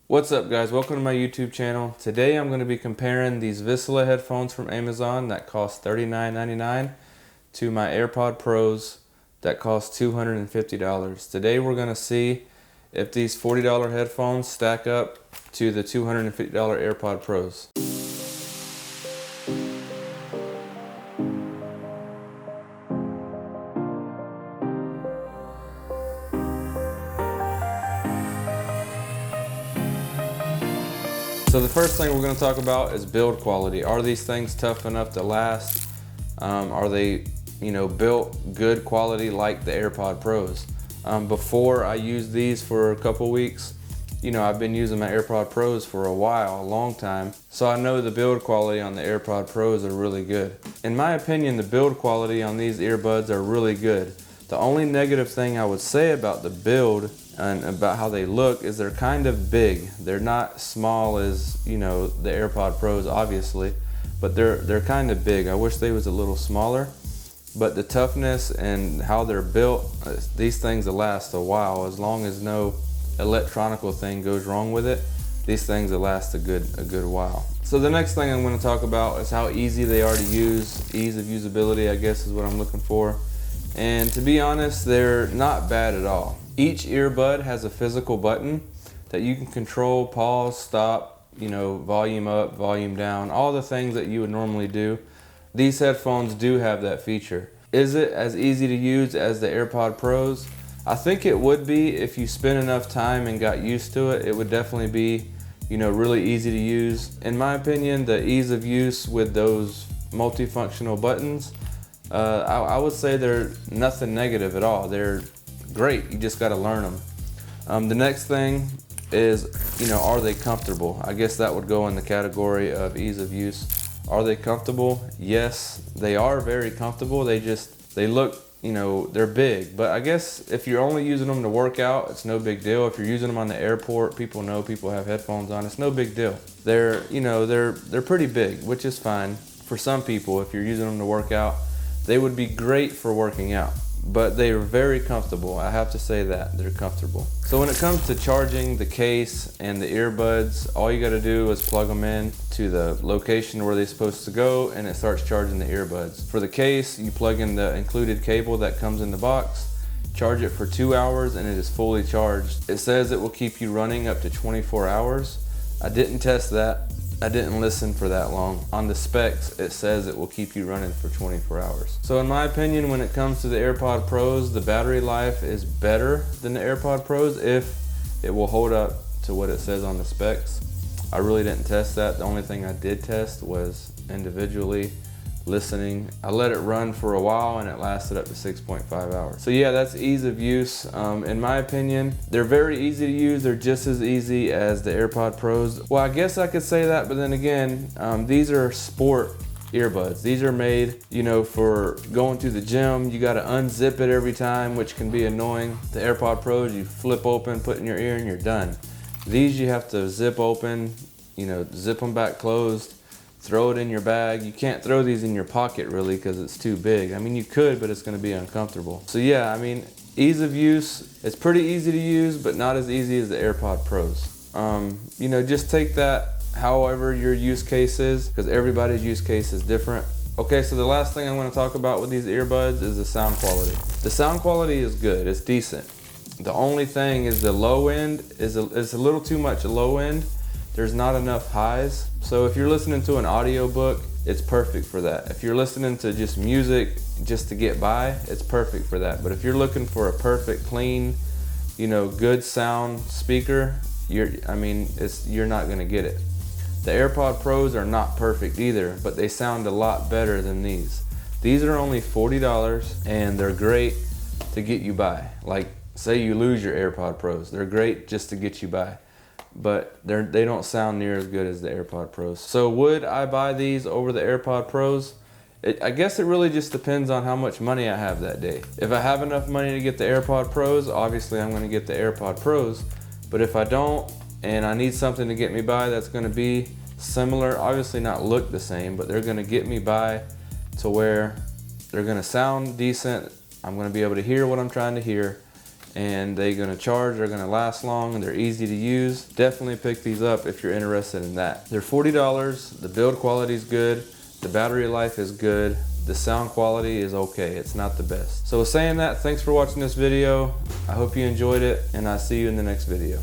What's up guys, welcome to my YouTube channel. Today I'm going to be comparing these Vizsla headphones from Amazon that cost $39.99 to my AirPod Pros that cost $250. Today we're going to see if these $40 headphones stack up to the $250 AirPod Pros. So the first thing we're going to talk about is build quality. Are these things tough enough to last? Are they, built good quality like the AirPod Pros? Before I used these for a couple weeks, I've been using my AirPod Pros for a while, a long time. So I know the build quality on the AirPod Pros are really good. In my opinion, the build quality on these earbuds are really good. The only negative thing I would say about the build and about how they look is they're kind of big. They're not small as, the AirPod Pros obviously, but they're kind of big. I wish they was a little smaller, but the toughness and how they're built, these things will last a while. As long as no electronical thing goes wrong with it, these things will last a good while. So the next thing I'm going to talk about is how easy they are to use. Ease of usability, I guess, is what I'm looking for. And to be honest, they're not bad at all. Each earbud has a physical button that you can control, pause, stop, volume up, volume down, all the things that you would normally do. These headphones do have that feature. Is it as easy to use as the AirPod Pros? I think it would be if you spent enough time and got used to it. It would definitely be, really easy to use. In my opinion, the ease of use with those multifunctional buttons, I would say they're nothing negative at all. They're great, you just got to learn them. The next thing is, are they comfortable? I guess that would go in the category of ease of use. Are they comfortable? Yes, they are very comfortable. They look, they're big, but I guess if you're only using them to work out, it's no big deal. If you're using them on the airport, people have headphones on, it's no big deal. They're pretty big, which is fine for some people. If you're using them to work out, they would be great for working out, but they are very comfortable. I have to say that, they're comfortable. So when it comes to charging the case and the earbuds, all you gotta do is plug them in to the location where they're supposed to go and it starts charging the earbuds. For the case, you plug in the included cable that comes in the box, charge it for 2 hours and it is fully charged. It says it will keep you running up to 24 hours. I didn't test that. I didn't listen for that long. On the specs, it says it will keep you running for 24 hours. So in my opinion, when it comes to the AirPod Pros, the battery life is better than the AirPod Pros if it will hold up to what it says on the specs. I really didn't test that. The only thing I did test was individually listening. I let it run for a while and it lasted up to 6.5 hours. So yeah, that's ease of use. In my opinion, they're very easy to use. They're just as easy as the AirPod Pros. Well, I guess I could say that, but then again, these are sport earbuds. These are made, for going to the gym. You got to unzip it every time, which can be annoying. The AirPod Pros, you flip open, put in your ear, and you're done. These you have to zip open, zip them back closed, throw it in your bag. You can't throw these in your pocket really because it's too big. I mean, you could, but it's going to be uncomfortable. So yeah, ease of use, it's pretty easy to use, but not as easy as the AirPod Pros. Just take that however your use case is, because everybody's use case is different. Okay, so the last thing I'm going to talk about with these earbuds is the sound quality. The sound quality is good, it's decent. The only thing is the low end is a little too much low end. There's not enough highs. So if you're listening to an audio book, it's perfect for that. If you're listening to just music just to get by, it's perfect for that. But if you're looking for a perfect, clean, good sound speaker, you're not gonna get it. The AirPod Pros are not perfect either, but they sound a lot better than these. These are only $40 and they're great to get you by. Like, say you lose your AirPod Pros, they're great just to get you by. But they don't sound near as good as the AirPod Pros. So would I buy these over the AirPod Pros? I guess it really just depends on how much money I have that day. If I have enough money to get the AirPod Pros, obviously I'm gonna get the AirPod Pros. But if I don't, and I need something to get me by that's gonna be similar, obviously not look the same, but they're gonna get me by to where they're gonna sound decent, I'm gonna be able to hear what I'm trying to hear, and they're gonna charge, they're gonna last long, and they're easy to use. Definitely pick these up if you're interested in that. They're $40, the build quality is good, the battery life is good, the sound quality is okay, it's not the best. So with saying that, thanks for watching this video. I hope you enjoyed it, and I'll see you in the next video.